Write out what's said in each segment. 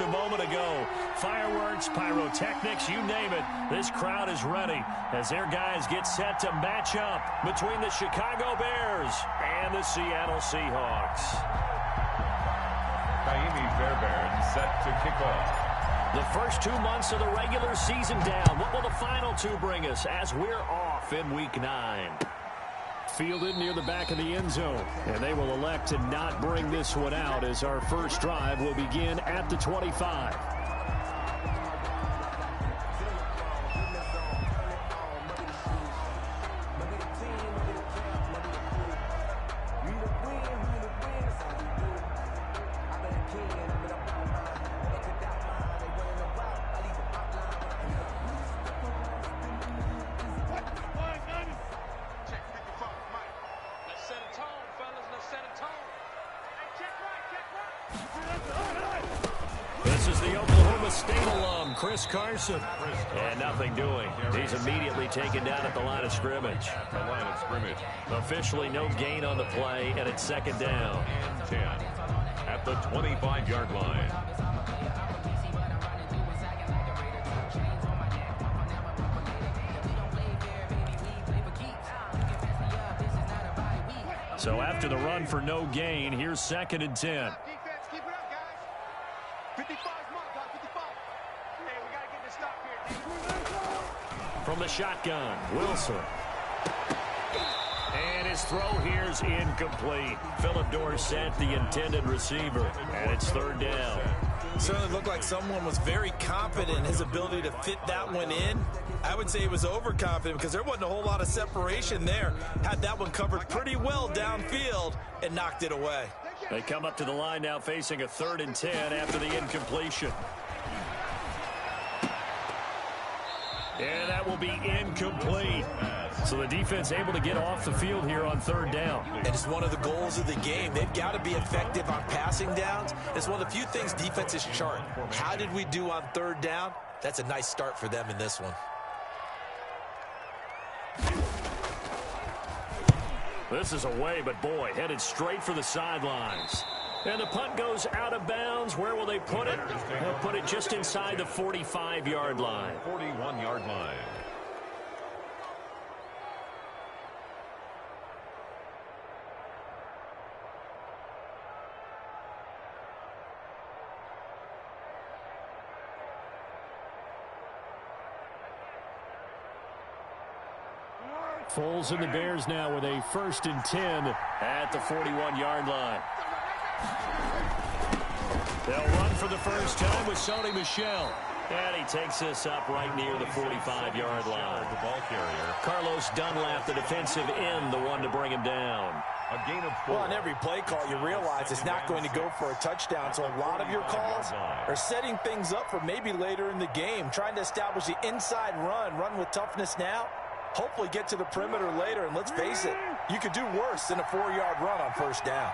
just a moment ago. Fireworks, pyrotechnics, you name it. This crowd is ready as their guys get set to match up between the Chicago Bears and the Seattle Seahawks. Kaimi Fairbairn set to kick off. The first 2 months of the regular season down. What will the final two bring us as we're off in Week 9? Fielded near the back of the end zone. And they will elect to not bring this one out as our first drive will begin at the 25. Carson. And nothing doing. He's immediately taken down at the line of scrimmage. Officially no gain on the play, and it's second down. And 10 at the 25-yard line. So after the run for no gain, here's second and 10. From the shotgun, Wilson. And his throw here's incomplete. Philip Dorsett, the intended receiver, and it's third down. It certainly looked like someone was very confident in his ability to fit that one in. I would say he was overconfident because there wasn't a whole lot of separation there. Had that one covered pretty well downfield and knocked it away. They come up to the line now facing a 3rd and 10 after the incompletion. And that will be incomplete. So the defense able to get off the field here on third down. And it's one of the goals of the game. They've got to be effective on passing downs. It's one of the few things defenses chart. How did we do on third down? That's a nice start for them in this one. This is away, but boy, headed straight for the sidelines. And the punt goes out of bounds. Where will they put it? They'll put it just inside the 45-yard line. 41-yard line. Foles and the Bears now with a 1st and 10 at the 41-yard line. They'll run for the first time with Sony Michel. And he takes this up right near the 45-yard line. The ball carrier. Carlos Dunlap, the defensive end, the one to bring him down. A gain of 4. Well, on every play call, you realize it's not going to go for a touchdown. So a lot of your calls are setting things up for maybe later in the game, trying to establish the inside run with toughness now. Hopefully get to the perimeter later, and let's face it, you could do worse than a 4-yard run on first down.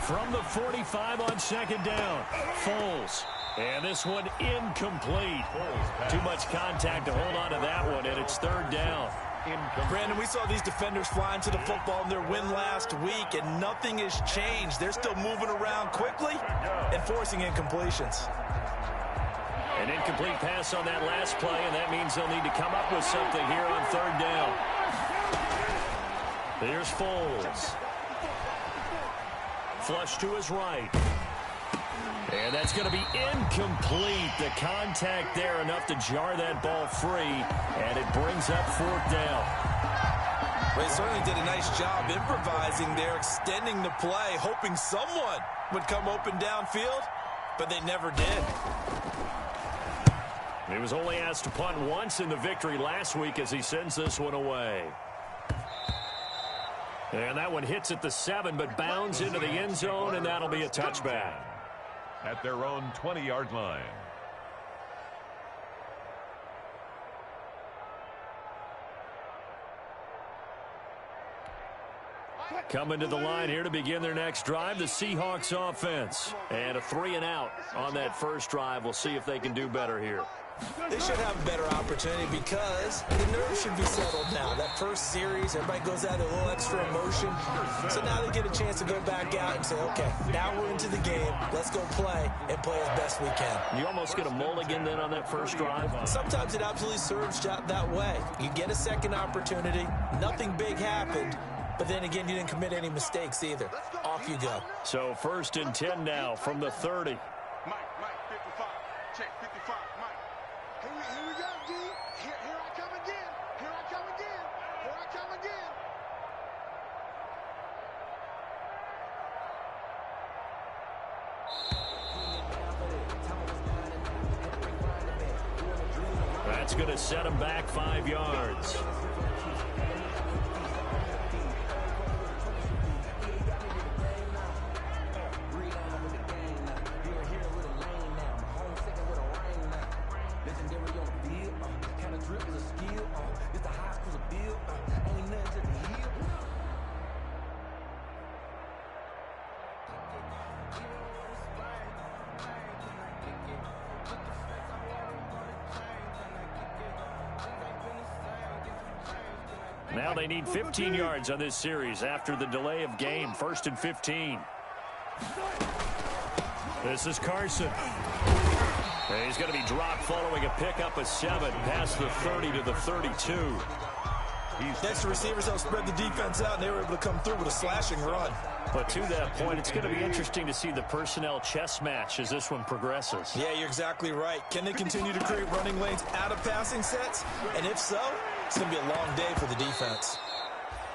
From the 45 on second down, Foles. And this one incomplete. Too much contact to hold on to that one, and it's third down. Brandon, we saw these defenders fly into the football in their win last week, and nothing has changed. They're still moving around quickly and forcing incompletions. An incomplete pass on that last play, and that means they'll need to come up with something here on third down. Here's Foles. Flush to his right. And that's going to be incomplete. The contact there enough to jar that ball free, and it brings up fourth down. They certainly did a nice job improvising there, extending the play, hoping someone would come open downfield, but they never did. He was only asked to punt once in the victory last week as he sends this one away. And that one hits at the 7, but bounds into the end zone, and that'll be a touchback. At their own 20-yard line. Coming to the line here to begin their next drive, the Seahawks offense. And a 3-and-out on that first drive. We'll see if they can do better here. They should have a better opportunity because the nerves should be settled now. That first series, everybody goes out with a little extra emotion. So now they get a chance to go back out and say, okay, now we're into the game. Let's go play and play as best we can. You almost get a mulligan then on that first drive? Sometimes it absolutely serves that way. You get a second opportunity. Nothing big happened. But then again, you didn't commit any mistakes either. Off you go. So 1st and 10 now from the 30. Mike, 55. Check 55, Mike. Here we go, D. Here I come again. Here I come again. Here I come again. That's going to set him back 5 yards. Now they need 15 yards on this series after the delay of game. 1st and 15. This is Carson. And he's going to be dropped following a pickup of 7 past the 30 to the 32. Next, the receivers help spread the defense out, and they were able to come through with a slashing run. But to that point, it's going to be interesting to see the personnel chess match as this one progresses. Yeah, you're exactly right. Can they continue to create running lanes out of passing sets? And if so, it's going to be a long day for the defense.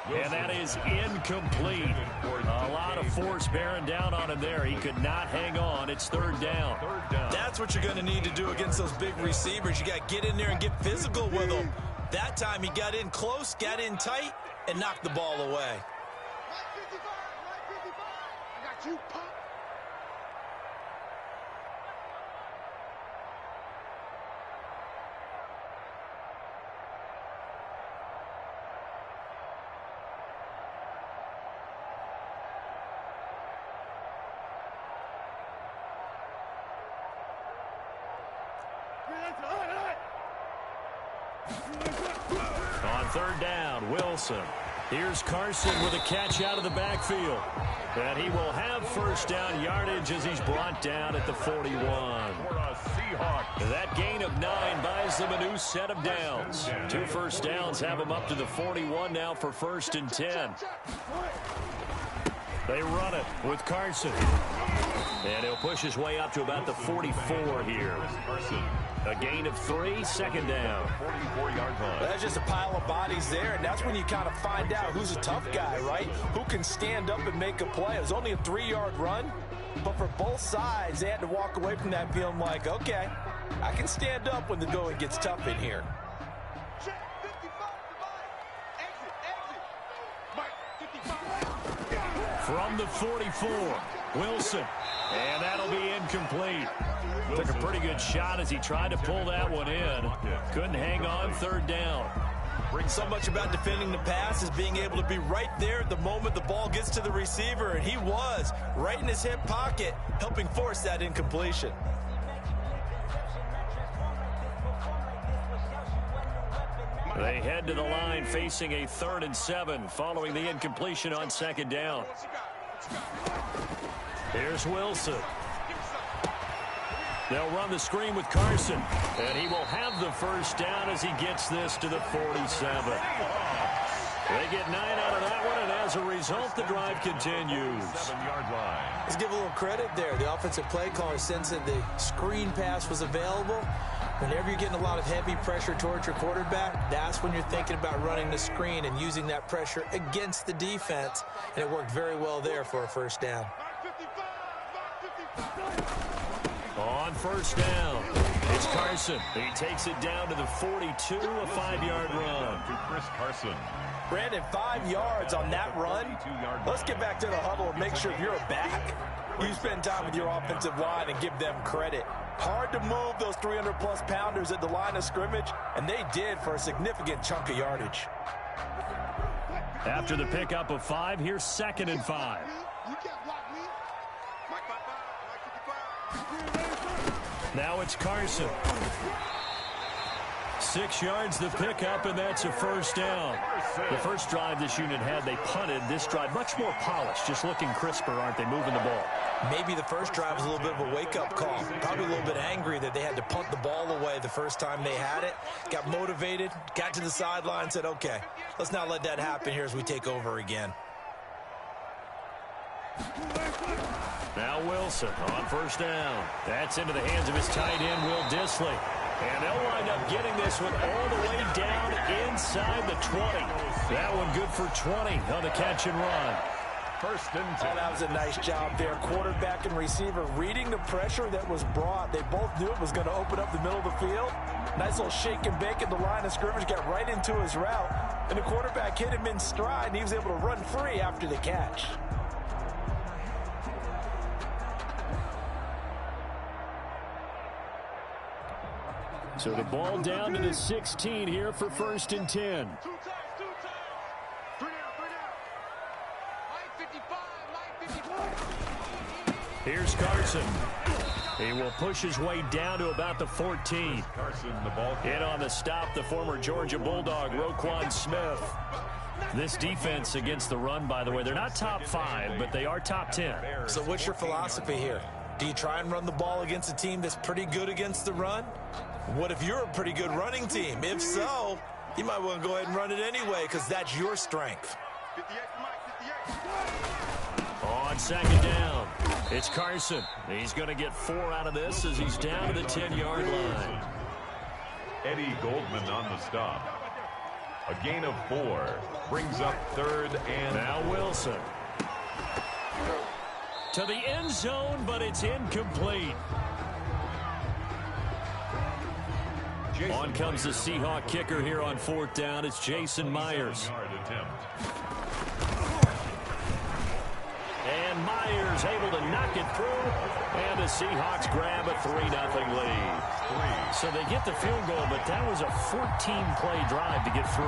And that is incomplete. A lot of force bearing down on him there. He could not hang on. It's 3rd down. That's what you're going to need to do against those big receivers. You got to get in there and get physical with them. That time he got in close, got in tight, and knocked the ball away. Mike 55, I got you, punk. On 3rd down, Wilson. Here's Carson with a catch out of the backfield. And he will have 1st down yardage as he's brought down at the 41. That gain of 9 buys them a new set of downs. 2 first downs have them up to the 41 now for 1st and 10. They run it with Carson. And he'll push his way up to about the 44 here. A gain of 3, 2nd down. 44-yard line. That's just a pile of bodies there, and that's when you kind of find out who's a tough guy, right? Who can stand up and make a play. It was only a 3-yard run, but for both sides, they had to walk away from that feeling like, okay, I can stand up when the going gets tough in here. Check 55, exit. Mike 55. From the 44, Wilson. And that'll be incomplete. Took a pretty good shot as he tried to pull that one in. Couldn't hang on. 3rd down. So much about defending the pass is being able to be right there at the moment the ball gets to the receiver, and he was right in his hip pocket, helping force that incompletion. They head to the line facing a 3rd and 7 following the incompletion on 2nd down. Here's Wilson. They'll run the screen with Carson, and he will have the 1st down as he gets this to the 47. They get 9 out of that one, and as a result, the drive continues. 7-yard line. Let's give a little credit there. The offensive play caller sensed that the screen pass was available. Whenever you're getting a lot of heavy pressure towards your quarterback, that's when you're thinking about running the screen and using that pressure against the defense, and it worked very well there for a 1st down. On 1st down, it's Carson. He takes it down to the 42, a 5-yard run. To Chris Carson. Brandon, 5 yards on that run. Let's get back to the huddle and make sure if you're a back, you spend time with your offensive line and give them credit. Hard to move those 300-plus pounders at the line of scrimmage, and they did for a significant chunk of yardage. After the pickup of 5, here's 2nd and 5. You can't block me. Now it's Carson. 6 yards the pickup, and that's a first down. The first drive this unit had, they punted. This drive, much more polished, just looking crisper, aren't they, moving the ball? Maybe the first drive was a little bit of a wake-up call. Probably a little bit angry that they had to punt the ball away the first time they had it. Got motivated, got to the sideline, said, okay, let's not let that happen here as we take over again. Now Wilson on first down. That's into the hands of his tight end, Will Dissly. And they'll wind up getting this one all the way down inside the 20. That one good for 20 on the catch and run. First and 10. Oh, that was a nice job there. Quarterback and receiver reading the pressure that was brought. They both knew it was going to open up the middle of the field. Nice little shake and bake at the line of scrimmage, got right into his route. And the quarterback hit him in stride, and he was able to run free after the catch. So the ball down to the 16 here for 1st and 10. 2 times. 3 down. Line 55. Here's Carson. He will push his way down to about the 14. Carson, the ball. In on the stop, the former Georgia Bulldog, Roquan Smith. This defense against the run, by the way, they're not top 5, but they are top 10. So what's your philosophy here? Do you try and run the ball against a team that's pretty good against the run? What if you're a pretty good running team? If so, you might want to go ahead and run it anyway because that's your strength. 58, Mike, 58. On 2nd down, it's Carson. He's going to get 4 out of this as he's down to the 10-yard line. Eddie Goldman on the stop. A gain of 4 brings up 3rd and now Wilson. To the end zone, but it's incomplete. On comes the Seahawk kicker here on 4th down. It's Jason Myers. And Myers able to knock it through. And the Seahawks grab a 3-0 lead. So they get the field goal, but that was a 14-play drive to get 3.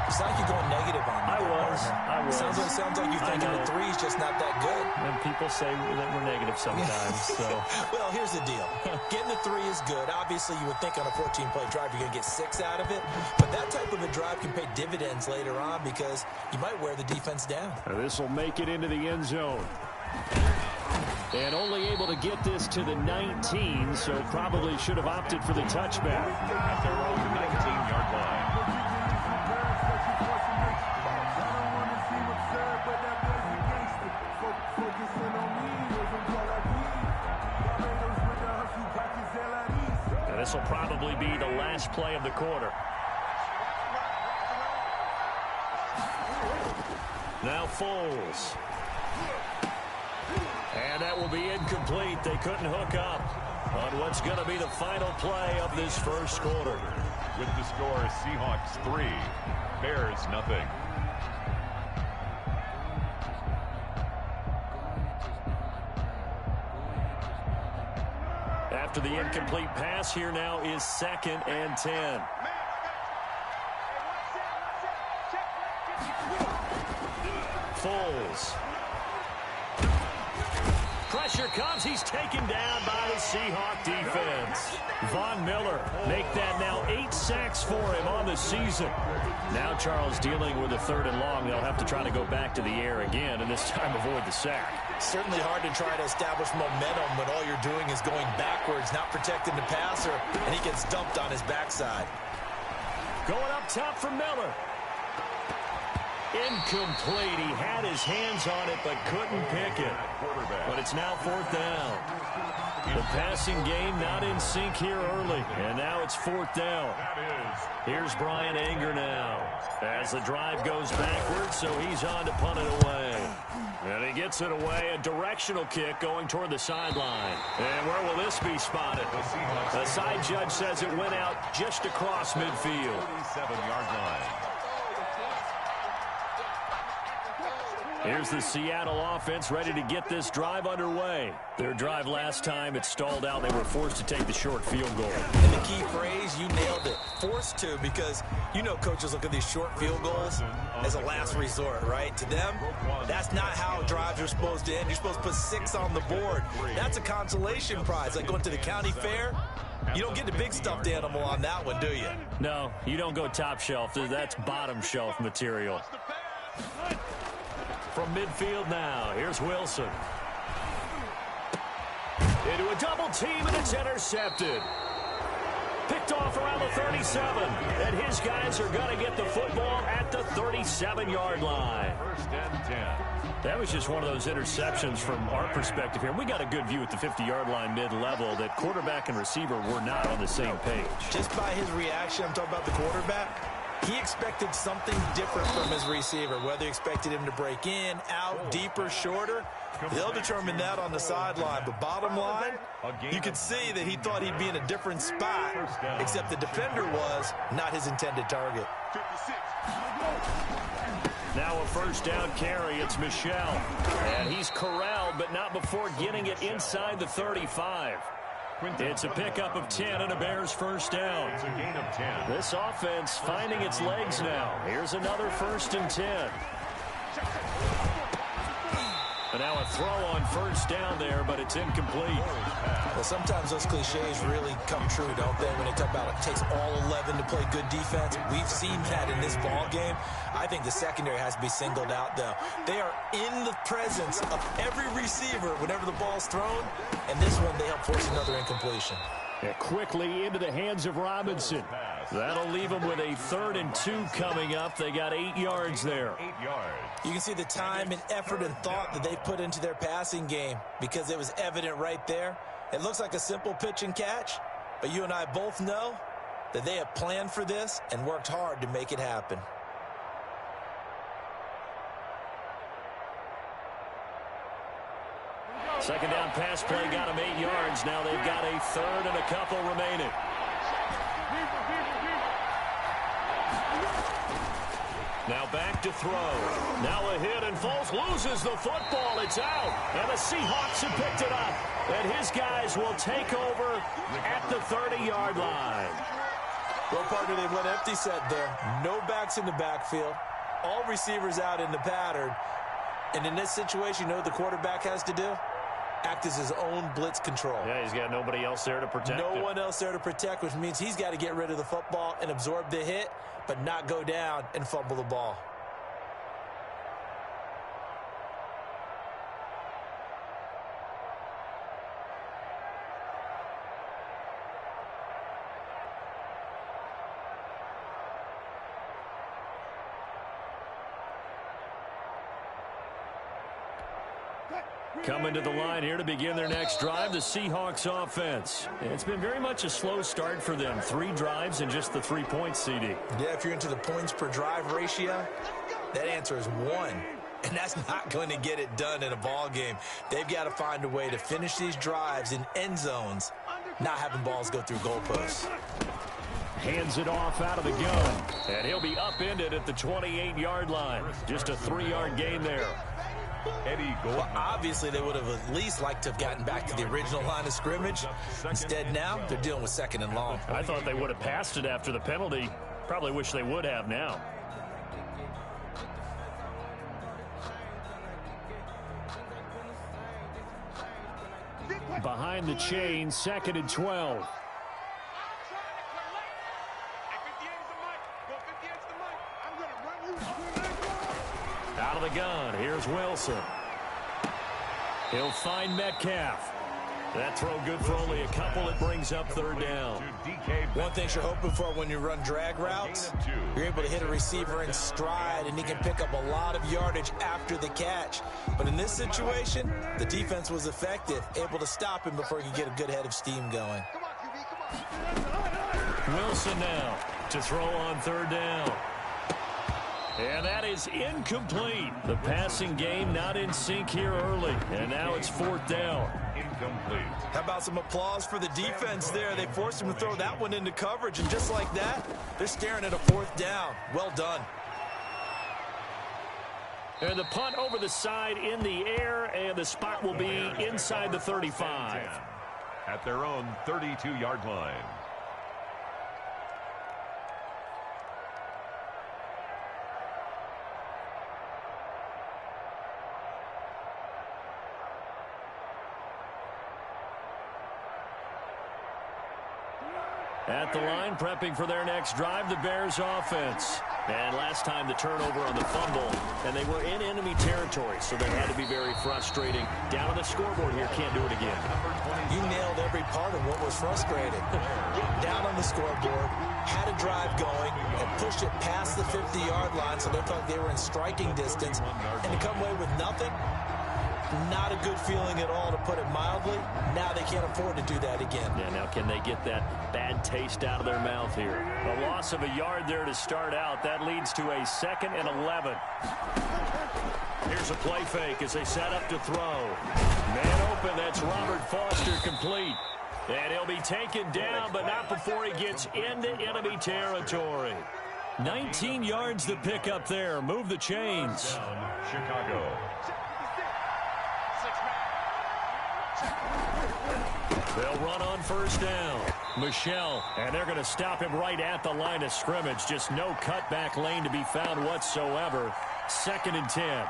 It's like you're going negative on me. I was. Sounds like you're thinking the 3's just not that good. And people say that we're negative sometimes. So. Well, here's the deal. Getting the 3 is good. Obviously, you would think on a 14-play drive you're going to get 6 out of it. But that type of a drive can pay dividends later on because you might wear the defense down. This will make it into the end zone. And only able to get this to the 19, so probably should have opted for the touchback. At their own 19-yard line. And this will probably be the last play of the quarter. Now Foles. And that will be incomplete. They couldn't hook up on what's going to be the final play of this first quarter. With the score, Seahawks 3, Bears 0. After the incomplete pass, here now is 2nd and 10. Foles. Pressure comes. He's taken down by the Seahawk defense. Von Miller make that now 8 sacks for him on the season. Now Charles dealing with a 3rd and long. They'll have to try to go back to the air again, and this time avoid the sack. Certainly hard to try to establish momentum when all you're doing is going backwards, not protecting the passer, and he gets dumped on his backside. Going up top for Miller. Incomplete. He had his hands on it but couldn't pick it. But it's now 4th down. The passing game not in sync here early. And now it's 4th down. Here's Brian Anger now. As the drive goes backwards, so he's on to punt it away. And he gets it away. A directional kick going toward the sideline. And where will this be spotted? The side judge says it went out just across midfield. 47-yard line. Here's the Seattle offense ready to get this drive underway. Their drive last time, it stalled out. They were forced to take the short field goal. And the key phrase, you nailed it, forced to, because you know coaches look at these short field goals as a last resort, right? To them, that's not how drives are supposed to end. You're supposed to put 6 on the board. That's a consolation prize, like going to the county fair. You don't get the big stuffed animal on that one, do you? No, you don't go top shelf. That's bottom shelf material. From midfield now, here's Wilson. Into a double team, and it's intercepted. Picked off around the 37, and his guys are going to get the football at the 37-yard line. First and 10. That was just one of those interceptions from our perspective here. We got a good view at the 50-yard line mid-level that quarterback and receiver were not on the same page. Just by his reaction, I'm talking about the quarterback, he expected something different from his receiver, whether he expected him to break in, out, deeper, shorter. They'll determine that on the sideline. But bottom line, you could see that he thought he'd be in a different spot, except the defender was not his intended target. 56. Now a first down carry. It's Michel. And he's corralled, but not before getting it inside the 35. It's a pickup of 10 and a Bears first down. It's a gain of 10. This offense finding its legs now. Here's another first and 10. And now a throw on first down there, but it's incomplete. Well, sometimes those cliches really come true, don't they? When they talk about it takes all 11 to play good defense. We've seen that in this ball game. I think the secondary has to be singled out, though. They are in the presence of every receiver whenever the ball's thrown. And this one, they help force another incompletion. And quickly into the hands of Robinson. That'll leave them with a 3rd and 2 coming up. They got 8 yards there. 8 yards. You can see the time and effort and thought that they put into their passing game because it was evident right there. It looks like a simple pitch and catch, but you and I both know that they have planned for this and worked hard to make it happen. Second down pass play got them 8 yards. Now they've got a 3rd and a couple remaining. Now back to throw. Now a hit, and Foles loses the football. It's out. And the Seahawks have picked it up. And his guys will take over at the 30-yard line. Well, partner, they went empty set there. No backs in the backfield. All receivers out in the pattern. And in this situation, you know what the quarterback has to do? Act as his own blitz control. Yeah, he's got nobody else there to protect him. No one else there to protect, which means he's got to get rid of the football and absorb the hit, but not go down and fumble the ball. Coming to the line here to begin their next drive, the Seahawks offense. It's been very much a slow start for them. 3 drives and just the 3 points, CD. Yeah, if you're into the points per drive ratio, that answer is 1. And that's not going to get it done in a ball game. They've got to find a way to finish these drives in end zones, not having balls go through goalposts. Hands it off out of the gun. And he'll be upended at the 28-yard line. Just a 3-yard gain there. Eddie Goldman. Well, obviously, they would have at least liked to have gotten back to the original line of scrimmage. Instead, now, they're dealing with 2nd and long. I thought they would have passed it after the penalty. Probably wish they would have now. Behind the chain, 2nd and 12. Out of the gun, here's Wilson. He'll find Metcalf. That throw good for only a couple. It brings up 3rd down. One thing you're hoping for when you run drag routes, you're able to hit a receiver in stride, and he can pick up a lot of yardage after the catch. But in this situation, the defense was effective, able to stop him before he could get a good head of steam going. Wilson now to throw on 3rd down. And that is incomplete. The passing game not in sync here early. And now it's 4th down. Incomplete. How about some applause for the defense there? They forced him to throw that one into coverage, and just like that, they're staring at a 4th down. Well done. And the punt over the side in the air, and the spot will be inside the 35. At their own 32-yard line. At the line, prepping for their next drive, the Bears offense. And last time the turnover on the fumble, and they were in enemy territory, so that had to be very frustrating. Down on the scoreboard here, can't do it again. You nailed every part of what was frustrating. Down on the scoreboard, had a drive going, and pushed it past the 50-yard line, so they felt like they were in striking distance, and to come away with nothing, not a good feeling at all, to put it mildly. Now they can't afford to do that again. Yeah, now can they get that bad taste out of their mouth here? A loss of a yard there to start out. That leads to a 2nd and 11. Here's a play fake as they set up to throw. Man open, that's Robert Foster, complete. And he'll be taken down, but not before he gets into enemy territory. 19 yards to pick up there. Move the chains. Chicago. They'll run on first down. Michelle, and they're going to stop him right at the line of scrimmage. Just no cutback lane to be found whatsoever. 2nd and 10.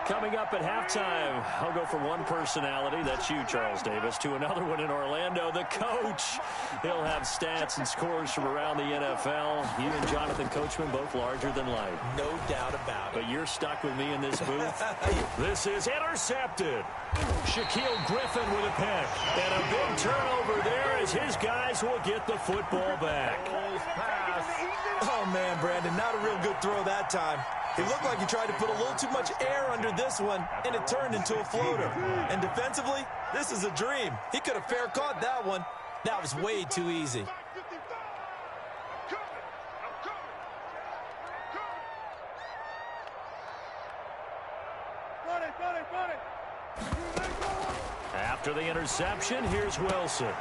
Coming up at halftime, I'll go from one personality, that's you, Charles Davis, to another one in Orlando, the coach. He'll have stats and scores from around the NFL. You and Jonathan Coachman, both larger than life. No doubt about it. But you're stuck with me in this booth. This is intercepted. Shaquille Griffin with a pick. And a big turnover there as his guys will get the football back. Oh, man, Brandon, not a real good throw that time. It looked like he tried to put a little too much air under this one, and it turned into a floater. And defensively, this is a dream. He could have fair caught that one. That was way too easy. After the interception, here's Wilson.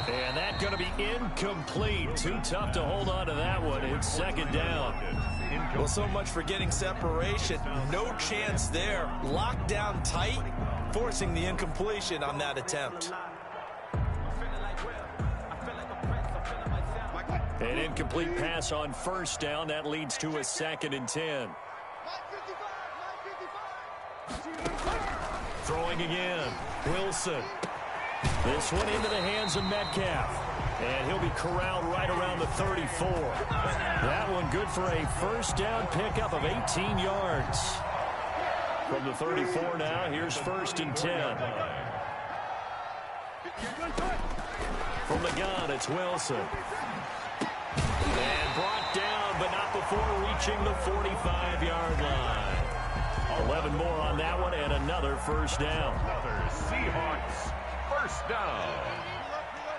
And that's going to be incomplete. Too tough to hold on to that one. It's 2nd down. Well, so much for getting separation. No chance there. Locked down tight, forcing the incompletion on that attempt. An incomplete pass on first down. That leads to a 2nd and 10. Throwing again. Wilson. This one into the hands of Metcalf. And he'll be corralled right around the 34. That one good for a first down pickup of 18 yards. From the 34 now, here's 1st and 10. From the gun, it's Wilson. And brought down, but not before reaching the 45-yard line. 11 more on that one, and another first down. Another Seahawks first down.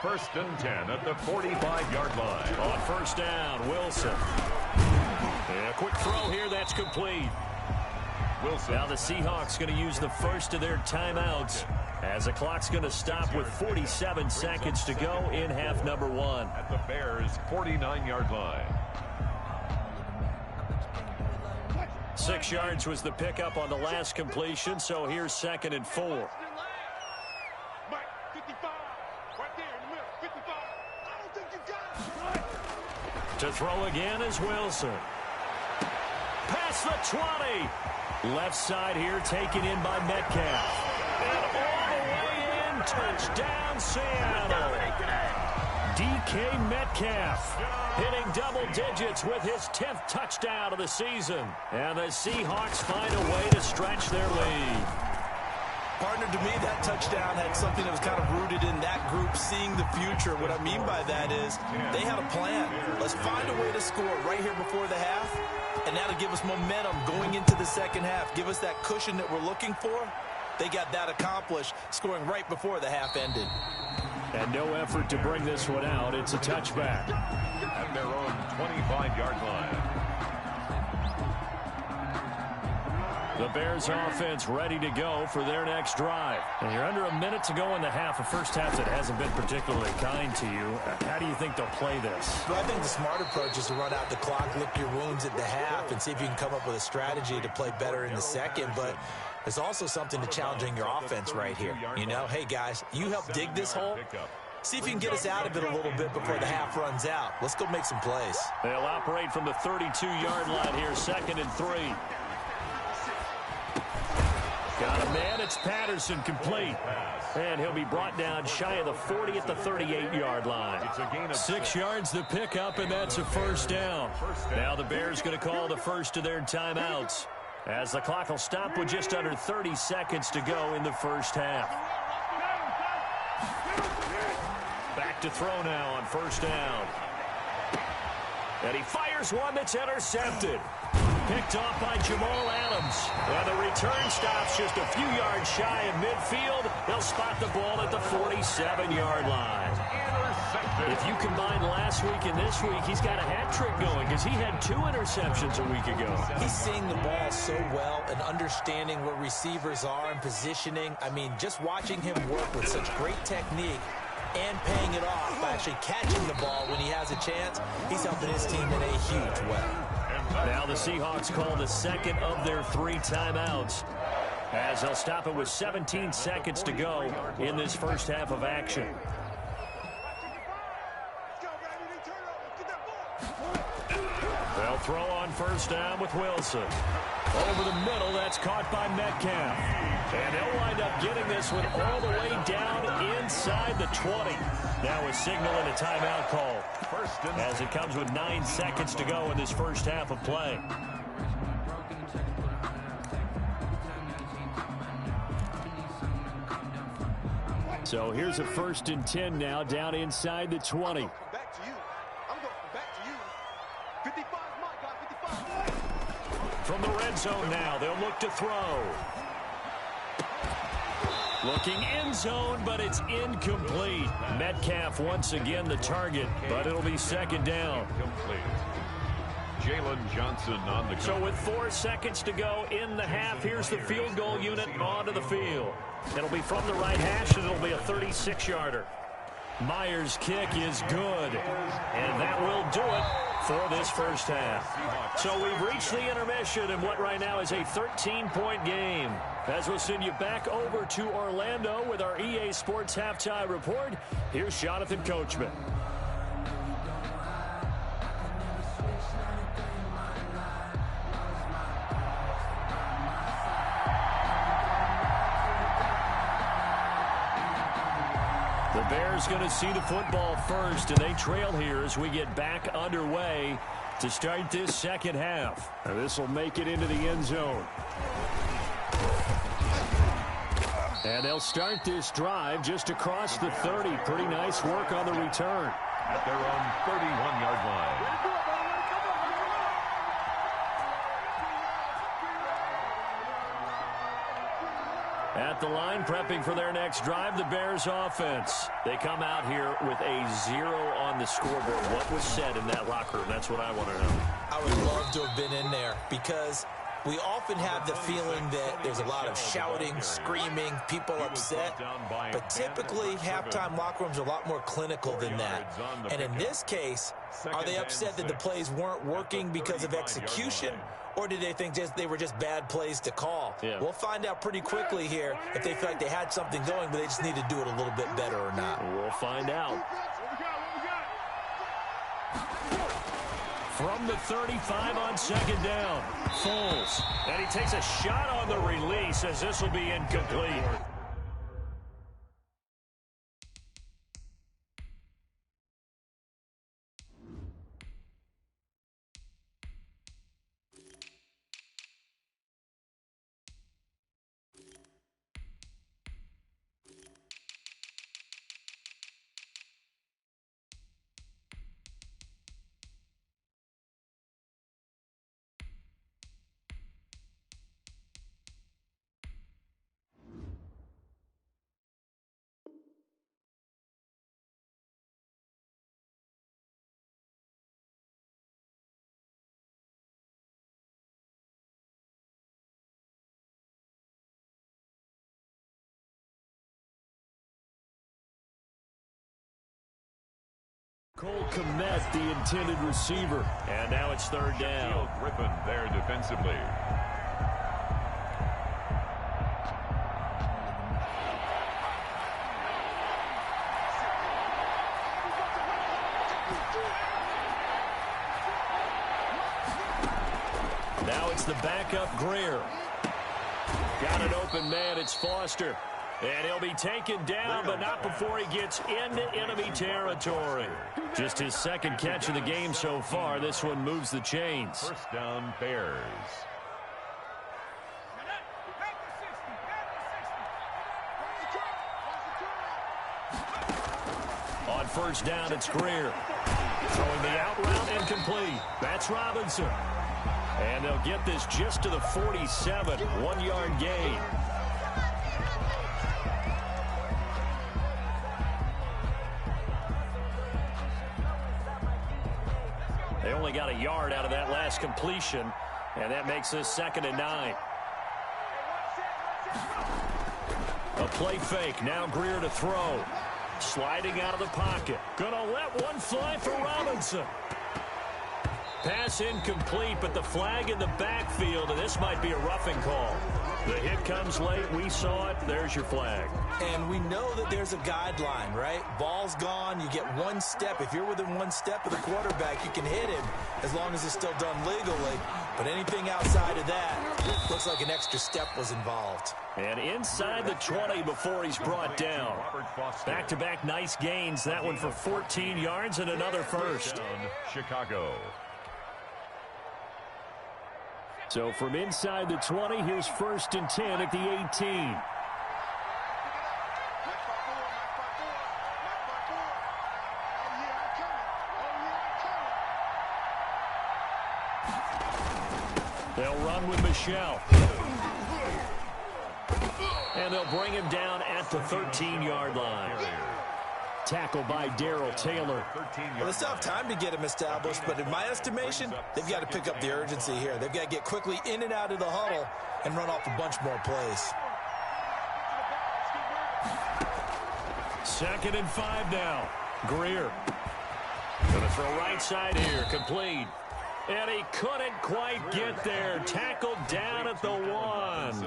1st and 10 at the 45-yard line. On first down, Wilson. And a quick throw here, that's complete. Wilson. Now the Seahawks going to use the first of their timeouts as the clock's going to stop with 47 seconds to go in half number 1. At the Bears' 49-yard line. 6 yards was the pickup on the last completion, so here's 2nd and 4. To throw again is Wilson. Past the 20. Left side here taken in by Metcalf. And all the way in. Touchdown, Seattle. DK Metcalf hitting double digits with his 10th touchdown of the season. And the Seahawks find a way to stretch their lead. Partner, to me, that touchdown had something that was kind of rooted in that group seeing the future. What I mean by that is they had a plan. Let's find a way to score right here before the half, and that'll give us momentum going into the second half, give us that cushion that we're looking for. They got that accomplished, scoring right before the half ended. And no effort to bring this one out. It's a touchback. At their own 25-yard line. The Bears offense ready to go for their next drive. And you're under a minute to go in the half. A first half that hasn't been particularly kind to you. How do you think they'll play this? Well, I think the smart approach is to run out the clock, lick your wounds at the half, and see if you can come up with a strategy to play better in the second. But there's also something to challenging your offense right here. You know, hey, guys, you help dig this hole. See if you can get us out of it a little bit before the half runs out. Let's go make some plays. They'll operate from the 32-yard line here, 2nd and 3. Got a man. It's Patterson, complete. And he'll be brought down shy of the 40 at the 38-yard line. 6 yards the pickup, and that's a first down. Now the Bears going to call the first of their timeouts, as the clock will stop with just under 30 seconds to go in the first half. Back to throw now on first down. And he fires one that's intercepted. Picked off by Jamal Adams. And the return stops just a few yards shy of midfield. They'll spot the ball at the 47-yard line. If you combine last week and this week, he's got a hat trick going because he had 2 interceptions a week ago. He's seeing the ball so well and understanding where receivers are and positioning. I mean, just watching him work with such great technique and paying it off by actually catching the ball when he has a chance, he's helping his team in a huge way. Now the Seahawks call the second of their 3 timeouts, as they'll stop it with 17 seconds to go in this first half of action. They'll throw on first down with Wilson. Over the middle, that's caught by Metcalf. And they'll wind up getting this one all the way down inside the 20. Now a signal and a timeout call, as it comes with 9 seconds to go in this first half of play. So here's a 1st and 10 now, down inside the 20. Back to you. I'm going back to you. 55, my guy, 55. From the red zone now, they'll look to throw. Looking end zone, but it's incomplete. Metcalf once again the target, but it'll be 2nd down. Jalen Johnson on the So with 4 seconds to go in the half, here's the field goal unit onto the field. It'll be from the right hash, and it'll be a 36-yarder. Myers' kick is good, and that will do it for this first half. So we've reached the intermission in what right now is a 13-point game. As we'll send you back over to Orlando with our EA Sports Halftime Report, here's Jonathan Coachman. The Bears going to see the football first, and they trail here as we get back underway to start this second half. Now this will make it into the end zone. And they'll start this drive just across the 30. Pretty nice work on the return. At their own 31-yard line. At the line, prepping for their next drive, the Bears offense. They come out here with a 0 on the scoreboard. What was said in that locker room? That's what I want to know. I would love to have been in there, because we often have the feeling that there's a lot of shouting, screaming, people upset. But typically, halftime locker rooms are a lot more clinical than that. And in this case, are they upset that the plays weren't working because of execution? Or did they think they were just bad plays to call? Yeah. We'll find out pretty quickly here if they feel like they had something going, but they just need to do it a little bit better or not. We'll find out. From the 35 on 2nd down, Foles. And he takes a shot on the release, as this will be incomplete. Cole Kmet, the intended receiver. And now it's third down. Griffin there defensively. Now it's the backup Greer. Got an open man. It's Foster. And he'll be taken down, but not before he gets into enemy territory. Just his second catch of the game so far. This one moves the chains. First down, Bears. On first down, it's Greer. Throwing the out route incomplete. That's Robinson. And they'll get this just to the 47. 1 yard gain. They only got a yard out of that last completion, and that makes this 2nd and 9. A play fake. Now Greer to throw. Sliding out of the pocket. Gonna let one fly for Robinson. Pass incomplete, but the flag in the backfield, and this might be a roughing call. The hit comes late. We saw it. There's your flag. And we know that there's a guideline, right? Ball's gone. You get one step. If you're within one step of the quarterback, you can hit him as long as it's still done legally. But anything outside of that, looks like an extra step was involved. And inside the 20 before he's brought down. Back-to-back nice gains. That one for 14 yards and another first. Chicago. So from inside the 20, here's 1st and 10 at the 18. They'll run with Michelle. And they'll bring him down at the 13-yard line. Tackle by Darrell Taylor. Well, it's not time to get him established, but in my estimation, they've got to pick up the urgency here. They've got to get quickly in and out of the huddle and run off a bunch more plays. 2nd and 5 now. Greer. Going to throw right side here. Complete. And he couldn't quite get there. Tackled down at the 1.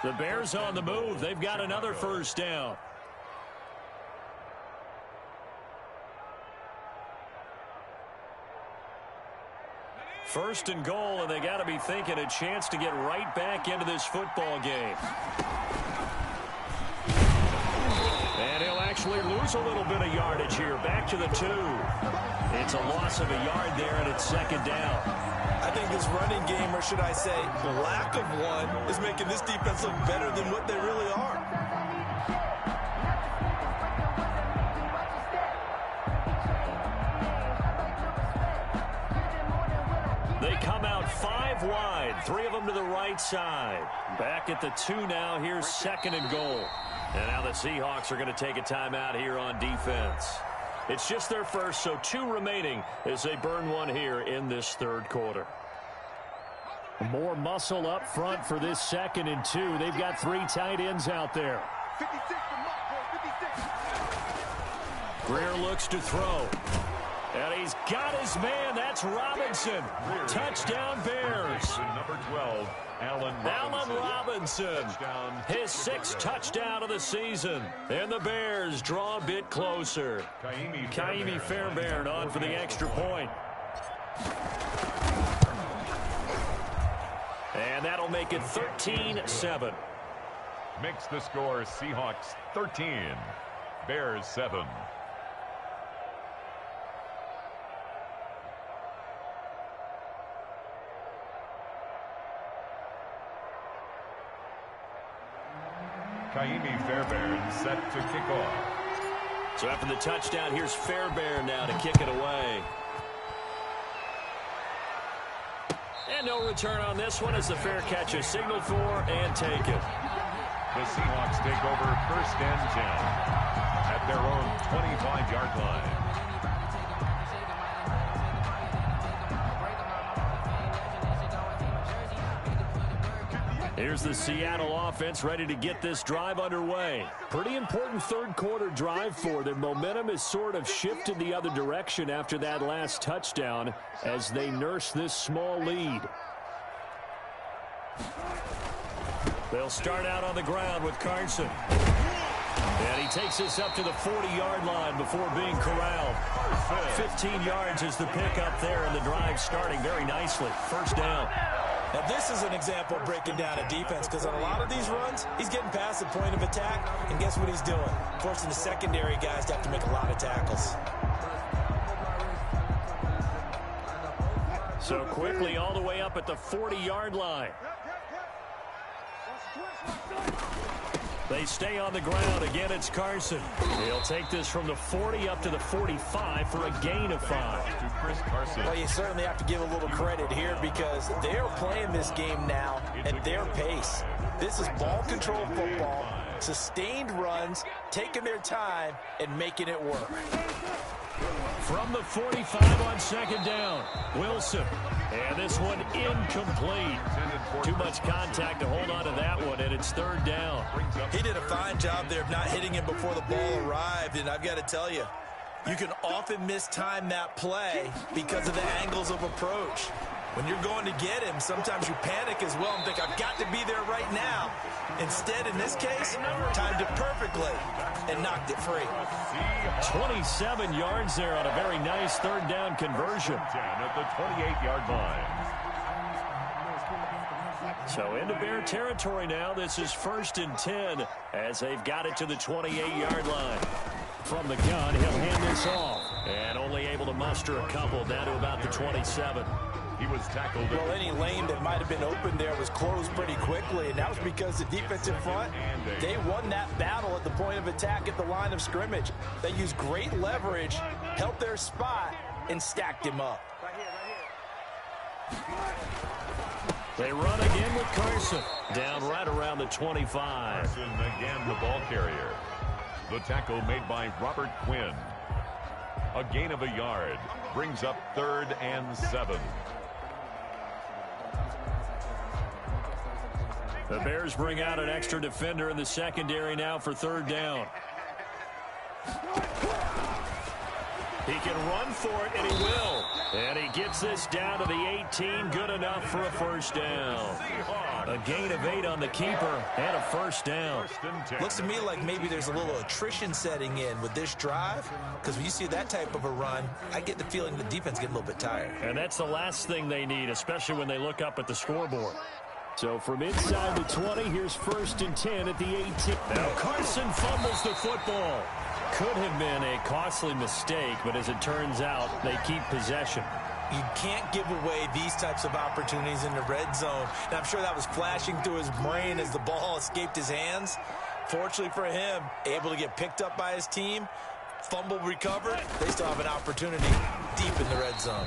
The Bears on the move. They've got another first down. First and goal, and they got to be thinking a chance to get right back into this football game. And he'll actually lose a little bit of yardage here. Back to the 2. It's a loss of a yard there, and it's 2nd down. I think this running game, or should I say lack of one, is making this defense look better than what they really are. They come out 5 wide, 3 of them to the right side. Back at the 2 now. Here's 2nd and goal. And now the Seahawks are going to take a timeout here on defense. It's just their first, so 2 remaining as they burn one here in this 3rd quarter. More muscle up front for this 2nd and 2. They've got 3 tight ends out there. 56 to Mark, 56. Greer looks to throw. And he's got his man. That's Robinson. Touchdown, Bears. Number 12, Allen Robinson. His 6th touchdown of the season. And the Bears draw a bit closer. Kaimi Fairbairn on for the extra point. And that'll make it 13-7. Makes the score Seahawks 13, Bears 7. Kaimi Fairbairn set to kick off. So after the touchdown, here's Fairbairn now to kick it away. And no return on this one as the fair catch is signaled for and taken. The Seahawks take over 1st and 10 at their own 25-yard line. Here's the Seattle offense ready to get this drive underway. Pretty important third quarter drive for them. Momentum has sort of shifted the other direction after that last touchdown as they nurse this small lead. They'll start out on the ground with Carson. And he takes this up to the 40-yard line before being corralled. 15 yards is the pickup there, and the drive starting very nicely. First down. Now, this is an example of breaking down a defense, because on a lot of these runs, he's getting past the point of attack, and guess what he's doing? Forcing the secondary guys to have to make a lot of tackles. So quickly all the way up at the 40-yard line. They stay on the ground. Again, it's Carson. He'll take this from the 40 up to the 45 for a gain of 5. Well, you certainly have to give a little credit here because they're playing this game now at their pace. This is ball control football, sustained runs, taking their time, and making it work. From the 45 on second down, Wilson. And this one incomplete. Too much contact to hold on to that one, and it's third down. He did a fine job there of not hitting him before the ball arrived, and I've got to tell you, you can often mistime that play because of the angles of approach. When you're going to get him, sometimes you panic as well and think, I've got to be there right now. Instead, in this case, timed it perfectly and knocked it free. 27 yards there on a very nice third down conversion. At the 28-yard line. So into Bear territory now. This is 1st and 10 as they've got it to the 28-yard line. From the gun, he'll hand this off. And only able to muster a couple down to about the 27. He was tackled. Well, any lane that might have been open there was closed pretty quickly, and that was because the defensive front, they won that battle at the point of attack at the line of scrimmage. They used great leverage, held their spot, and stacked him up. They run again with Carson. Down right around the 25. Carson again the ball carrier. The tackle made by Robert Quinn. A gain of a yard. Brings up 3rd and 7. The Bears bring out an extra defender in the secondary now for third down. He can run for it, and he will. And he gets this down to the 18. Good enough for a first down. A gain of 8 on the keeper and a first down. Looks to me like maybe there's a little attrition setting in with this drive, because when you see that type of a run, I get the feeling the defense gets a little bit tired. And that's the last thing they need, especially when they look up at the scoreboard. So from inside the 20, here's 1st and 10 at the 18. Now Carson fumbles the football. Could have been a costly mistake, but as it turns out, they keep possession. You can't give away these types of opportunities in the red zone. And I'm sure that was flashing through his brain as the ball escaped his hands. Fortunately for him, able to get picked up by his team, fumble recovered. They still have an opportunity deep in the red zone.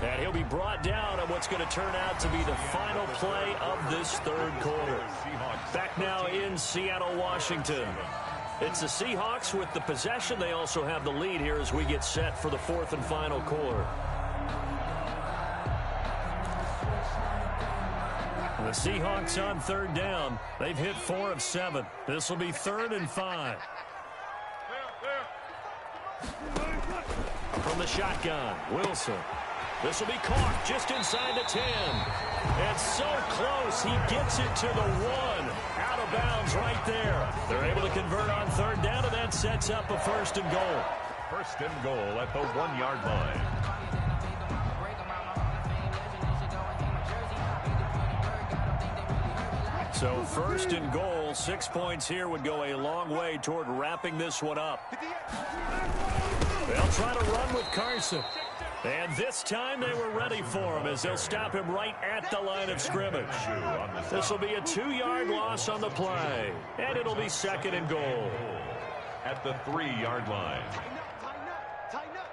And he'll be brought down on what's going to turn out to be the final play of this third quarter. Back now in Seattle, Washington. It's the Seahawks with the possession. They also have the lead here as we get set for the 4th and final quarter. The Seahawks on third down. They've hit 4 of 7. This will be 3rd and 5. From the shotgun, Wilson. This will be caught just inside the 10. And so close, he gets it to the 1. Out of bounds right there. They're able to convert on third down, and that sets up a 1st and goal. 1st and goal at the 1-yard line. So 1st and goal, 6 points here would go a long way toward wrapping this one up. They'll try to run with Carson. And this time they were ready for him as they'll stop him right at the line of scrimmage. This will be a 2-yard loss on the play. And it'll be 2nd and goal. At the 3-yard line. Tighten up.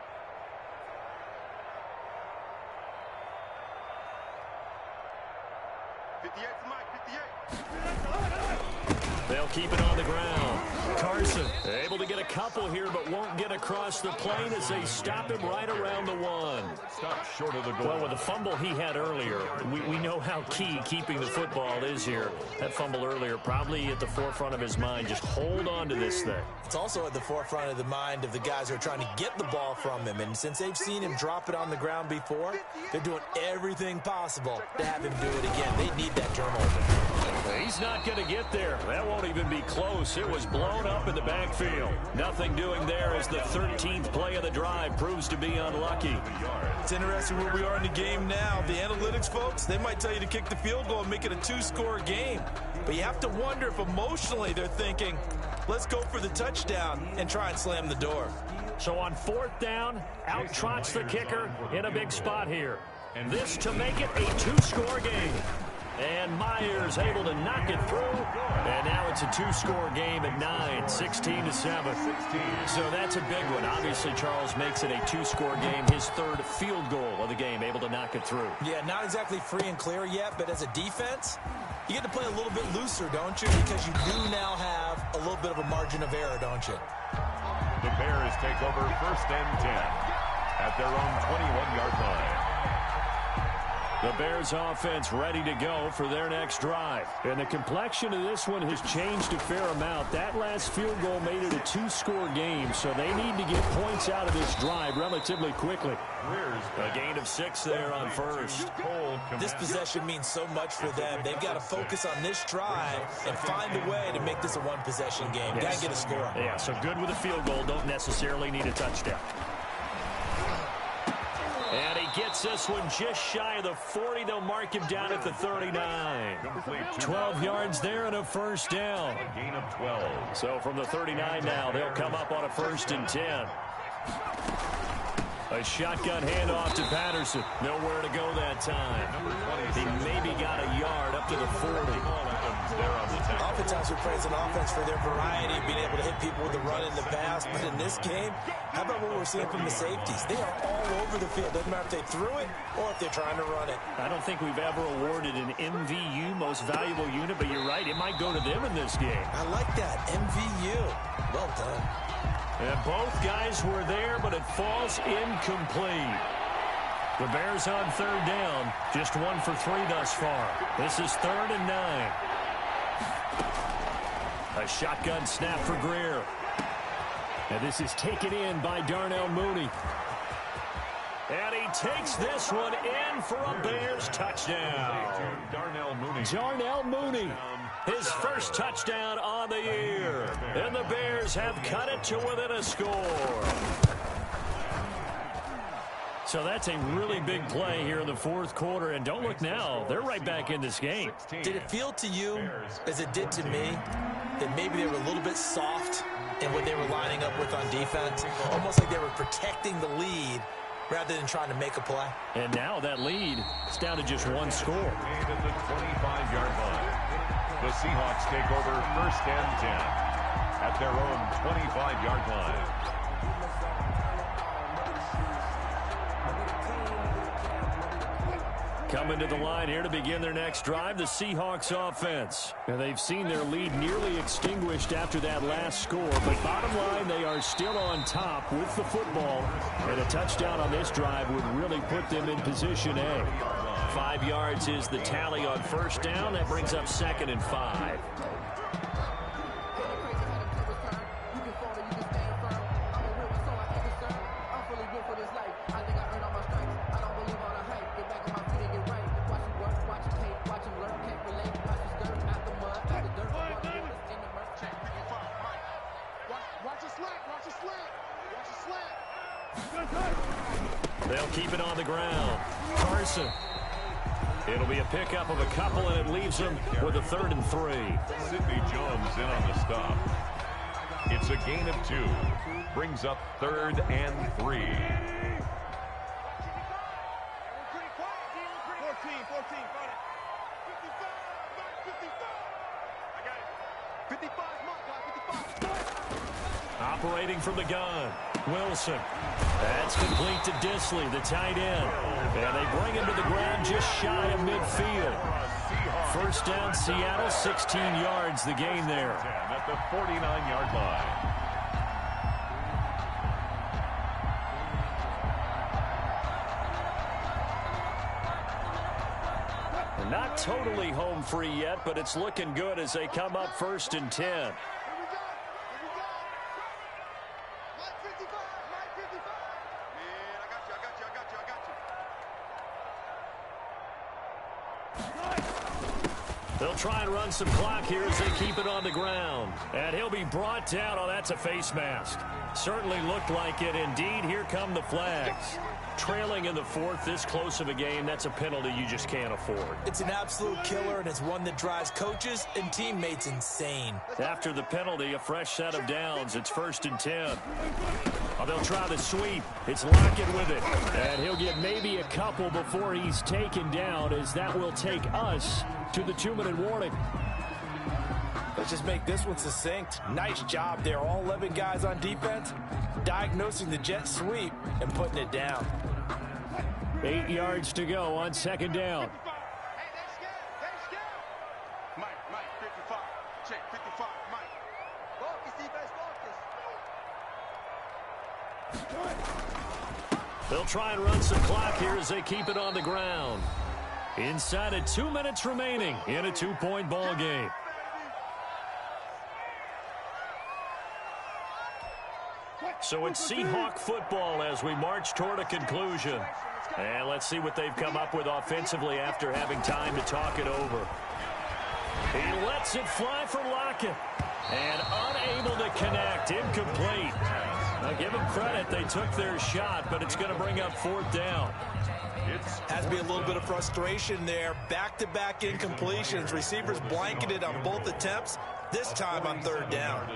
They'll keep it on the ground. Carson able to get a couple here, but won't get across the plane as they stop him right around the 1. Stop short of the goal. Well, with the fumble he had earlier, we know how key keeping the football is here. That fumble earlier probably at the forefront of his mind. Just hold on to this thing. It's also at the forefront of the mind of the guys who are trying to get the ball from him. And since they've seen him drop it on the ground before, they're doing everything possible to have him do it again. They need that turnover. He's not going to get there. That won't even be close. It was blown up in the backfield. Nothing doing there as the 13th play of the drive proves to be unlucky. It's interesting where we are in the game now. The analytics folks, they might tell you to kick the field goal and make it a 2-score game. But you have to wonder if emotionally they're thinking, let's go for the touchdown and try and slam the door. So on 4th down, out trots the kicker in a big spot here. And this to make it a 2-score game. And Myers able to knock it through. And now it's a 2-score game at 9, 16-7. So that's a big one. Obviously, Charles makes it a 2-score game. His 3rd field goal of the game, able to knock it through. Yeah, not exactly free and clear yet, but as a defense, you get to play a little bit looser, don't you? Because you do now have a little bit of a margin of error, don't you? The Bears take over 1st and 10 at their own 21-yard line. The Bears offense ready to go for their next drive. And the complexion of this one has changed a fair amount. That last field goal made it a 2-score game, so they need to get points out of this drive relatively quickly. A gain of 6 there on 1st. This possession means so much for them. They've got to focus on this drive and find a way to make this a one-possession game. Yes. Got to get a score. Yeah, so good with a field goal. Don't necessarily need a touchdown. And he gets this one just shy of the 40. They'll mark him down at the 39. 12 yards there and a 1st down. A gain of 12. So from the 39 now, they'll come up on a 1st and 10. A shotgun handoff to Patterson. Nowhere to go that time. He maybe got a yard up to the 40. Oftentimes we praise an offense for their variety of being able to hit people with the run in the pass. But in this game, how about what we're seeing from the safeties? They are all over the field. Doesn't matter if they threw it or if they're trying to run it. I don't think we've ever awarded an MVU, most valuable unit, but you're right. It might go to them in this game. I like that. MVU. Well done. And both guys were there, but it falls incomplete. The Bears on 3rd down. Just 1 for 3 thus far. This is 3rd and 9. A shotgun snap for Greer. And this is taken in by Darnell Mooney. And he takes this one in for a Bears touchdown. Darnell Mooney. His 1st touchdown on the year. And the Bears have cut it to within a score. So that's a really big play here in the 4th quarter. And don't look now. They're right back in this game. Did it feel to you, as it did to me, that maybe they were a little bit soft in what they were lining up with on defense? Almost like they were protecting the lead rather than trying to make a play. And now that lead is down to just 1 score. At the 25-yard line. The Seahawks take over 1st and 10 at their own 25-yard line. Coming to the line here to begin their next drive, the Seahawks offense. And they've seen their lead nearly extinguished after that last score. But bottom line, they are still on top with the football. And a touchdown on this drive would really put them in position A. 5 yards is the tally on 1st down. That brings up 2nd and 5. They'll keep it on the ground. Carson. It'll be a pickup of a couple, and it leaves them with a 3rd and 3. Sidney Jones in on the stop. It's a gain of 2. Brings up 3rd and 3. 14, 14, got it. 55, Mike, 55. I got it. 55, Mike, 55. Operating from the gun. Wilson. That's complete to Disley, the tight end. And they bring him to the ground just shy of midfield. First down, Seattle, 16 yards the gain there. At the 49-yard line. Not totally home free yet, but it's looking good as they come up 1st and 10. Here we go. Here we go. Mike 55. Mike 55. Man, I got you. They'll try and run some clock here as they keep it on the ground. And he'll be brought down. Oh, that's a face mask. Certainly looked like it. Indeed, here come the flags. Trailing in the 4th, this close of a game, that's a penalty you just can't afford. It's an absolute killer, and it's one that drives coaches and teammates insane. After the penalty, a fresh set of downs. It's 1st and 10. Oh, they'll try the sweep. It's Lockett with it. And he'll get maybe a couple before he's taken down, as that will take us to the 2-minute warning. Let's just make this one succinct. Nice job there. All 11 guys on defense, diagnosing the jet sweep and putting it down. 8 yards to go on 2nd down. Hey, that's scared. That's scared. Mike 55. Check 55. Mike. Focus, defense, focus. They'll try and run some clock here as they keep it on the ground. Inside of 2 minutes remaining in a 2-point ball game. So it's Seahawk football as we march toward a conclusion. And let's see what they've come up with offensively after having time to talk it over. He lets it fly for Lockett. And unable to connect. Incomplete. Now give them credit. They took their shot, but it's going to bring up 4th down. Has to be a little bit of frustration there. Back-to-back incompletions. Receivers blanketed on both attempts. This time on 3rd down.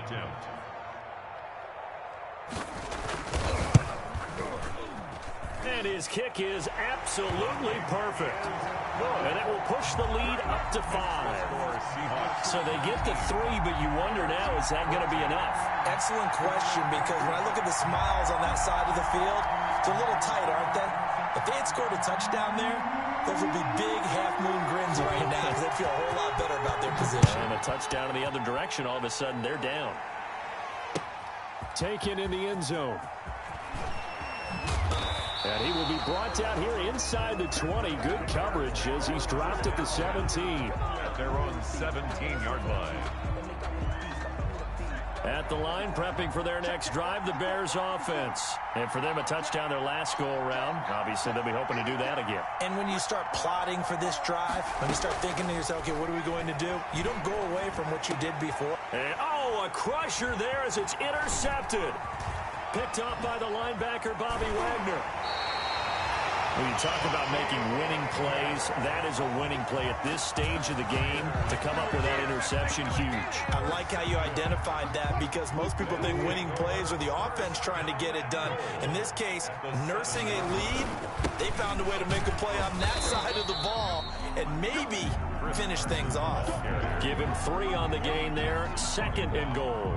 And his kick is absolutely perfect. And it will push the lead up to 5. So they get to 3, but you wonder now, is that going to be enough? Excellent question, because when I look at the smiles on that side of the field, they're a little tight, aren't they? If they had scored a touchdown there, those would be big half-moon grins right now, because they'd feel a whole lot better about their position. And a touchdown in the other direction, all of a sudden they're down. Taken in the end zone. And he will be brought down here inside the 20. Good coverage as he's dropped at the 17. At their own 17-yard line. At the line, prepping for their next drive, the Bears offense. And for them, a touchdown their last go-around. Obviously, they'll be hoping to do that again. And when you start plotting for this drive, when you start thinking to yourself, okay, what are we going to do? You don't go away from what you did before. And, oh, a crusher there as it's intercepted. Picked up by the linebacker, Bobby Wagner. When you talk about making winning plays, that is a winning play at this stage of the game. To come up with that interception, huge. I like how you identified that, because most people think winning plays are the offense trying to get it done. In this case, nursing a lead, they found a way to make a play on that side of the ball and maybe finish things off. Give him 3 on the gain there. 2nd and goal.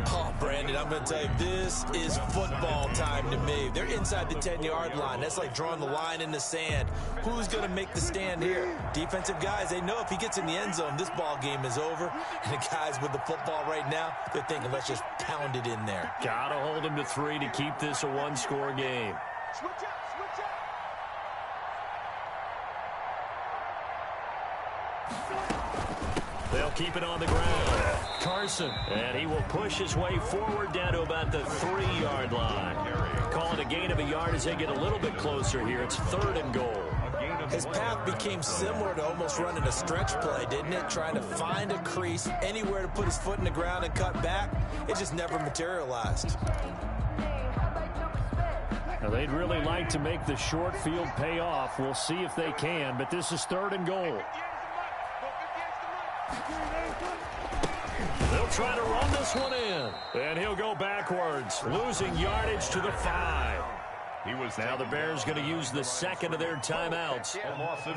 Oh, Brandon, I'm going to tell you, this is football time to me. They're inside the 10-yard line. That's like drawing the line in the sand. Who's going to make the stand here? Defensive guys, they know if he gets in the end zone, this ball game is over. And the guys with the football right now, they're thinking, let's just pound it in there. Got to hold him to 3 to keep this a 1-score game. Switch up, switch up. They'll keep it on the ground. Carson, and he will push his way forward down to about the 3-yard line. Call it a gain of a yard as they get a little bit closer here. It's 3rd and goal. His path became similar to almost running a stretch play, didn't it? Trying to find a crease, anywhere to put his foot in the ground and cut back. It just never materialized. Now, they'd really like to make the short field pay off. We'll see if they can, but this is 3rd and goal. They'll try to run this one in. And he'll go backwards, losing yardage to the 5. Now the Bears going to use the 2nd of their timeouts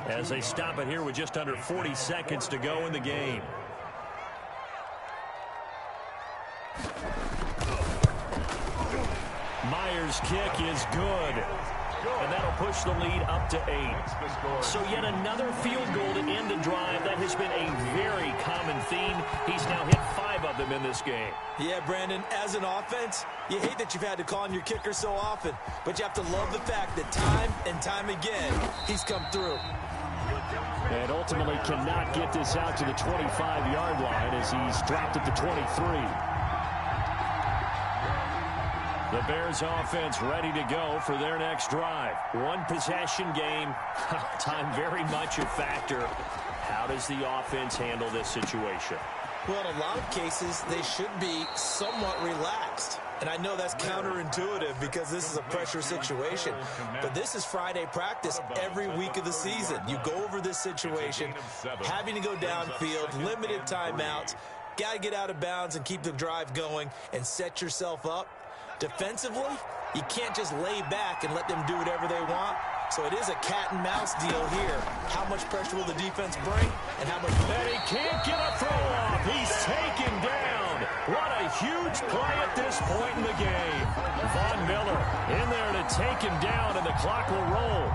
as they stop it here with just under 40 seconds to go in the game. Myers' kick is good. and that'll push the lead up to 8. So yet another field goal to end a drive. That has been a very common theme. He's now hit 5 of them in this game. Yeah, Brandon, as an offense, you hate that you've had to call on your kicker so often, but you have to love the fact that time and time again, he's come through. And ultimately cannot get this out to the 25-yard line as he's dropped at the 23. The Bears offense ready to go for their next drive. One possession game. Time very much a factor. How does the offense handle this situation? Well, in a lot of cases, they should be somewhat relaxed. And I know that's counterintuitive because this is a pressure situation. But this is Friday practice every week of the season. You go over this situation, having to go downfield, limited timeouts, got to get out of bounds and keep the drive going and set yourself up. Defensively, you can't just lay back and let them do whatever they want. So it is a cat and mouse deal here. How much pressure will the defense bring and how much... And he can't get a throw off. He's taken down. What a huge play at this point in the game. Von Miller in there to take him down, and the clock will roll.